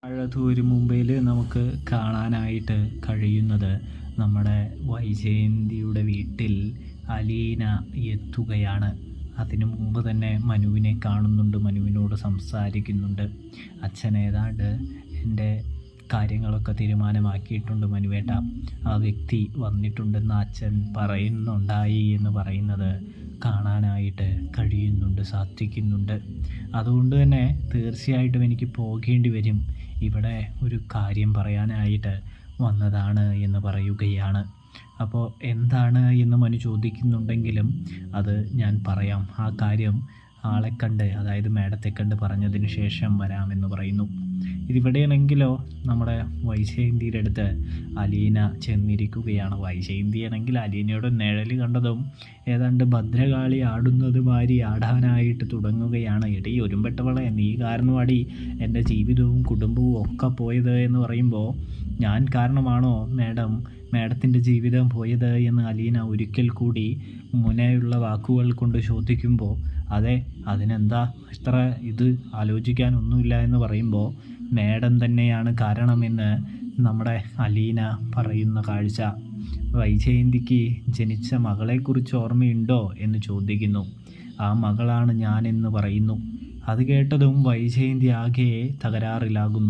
അഴതൂര് മുംബൈയിൽ നമുക്ക് കാണാനായിട്ട് കഴിയുന്നത് നമ്മുടെ വൈജയന്തിയുടെ വീട്ടിൽ അലീന എത്തുകയാണ്. അതിനു മുമ്പ് തന്നെ മനുവിനെ കാണുന്നുണ്ട്, മനുവിനോട് സംസാരിക്കുന്നുണ്ട്. അച്ഛൻ ഏതാണ്ട് എൻ്റെ കാര്യങ്ങളൊക്കെ തീരുമാനമാക്കിയിട്ടുണ്ട് മനുവേട്ട, ആ വ്യക്തി വന്നിട്ടുണ്ടെന്ന് അച്ഛൻ പറയുന്നുണ്ടായി എന്ന് പറയുന്നത് കാണാനായിട്ട് കഴിയുന്നുണ്ട്, സാധിക്കുന്നുണ്ട്. അതുകൊണ്ട് തന്നെ തീർച്ചയായിട്ടും എനിക്ക് പോകേണ്ടി വരും. ഇവിടെ ഒരു കാര്യം പറയാനായിട്ട് വന്നതാണ് എന്ന് പറയുകയാണ്. അപ്പോൾ എന്താണ് എന്ന് മനു ചോദിക്കുന്നുണ്ടെങ്കിലും അത് ഞാൻ പറയാം. ആ കാര്യം ആളെ കണ്ട്, അതായത് മേഡത്തെ കണ്ട് പറഞ്ഞതിന് ശേഷം വരാമെന്ന് പറയുന്നു. ഇതിവിടെയാണെങ്കിലോ നമ്മുടെ വൈജയന്തിയുടെ അടുത്ത് അലീന ചെന്നിരിക്കുകയാണ്. വൈജയന്തിയാണെങ്കിൽ അലീനയുടെ നിഴൽ കണ്ടതും ഏതാണ്ട് ഭദ്രകാളി ആടുന്നത് മാതിരി ആടാനായിട്ട് തുടങ്ങുകയാണ്. എടീ ഒരുമ്പെട്ടവളെ, നീ കാരണമാടി എൻ്റെ ജീവിതവും കുടുംബവും ഒക്കെ പോയത് എന്ന് പറയുമ്പോൾ, ഞാൻ കാരണമാണോ മേഡത്തിൻ്റെ ജീവിതം പോയത് എന്ന് അലീന ഒരിക്കൽ കൂടി മുനയുള്ള വാക്കുകൾ കൊണ്ട് ചോദിക്കുമ്പോൾ, അതെ, അതിനെന്താ ഇത്ര ഇത് ആലോചിക്കാനൊന്നുമില്ല എന്ന് പറയുമ്പോൾ, മേഡം തന്നെയാണ് കാരണമെന്ന് നമ്മുടെ അലീന പറയുന്ന കാഴ്ച. വൈജയന്തിക്ക് ജനിച്ച മകളെക്കുറിച്ച് ഓർമ്മയുണ്ടോ എന്ന് ചോദിക്കുന്നു. ആ മകളാണ് ഞാനെന്ന് പറയുന്നു. അത് കേട്ടതും വൈജയന്തി ആകെ തകരാറിലാകുന്നു.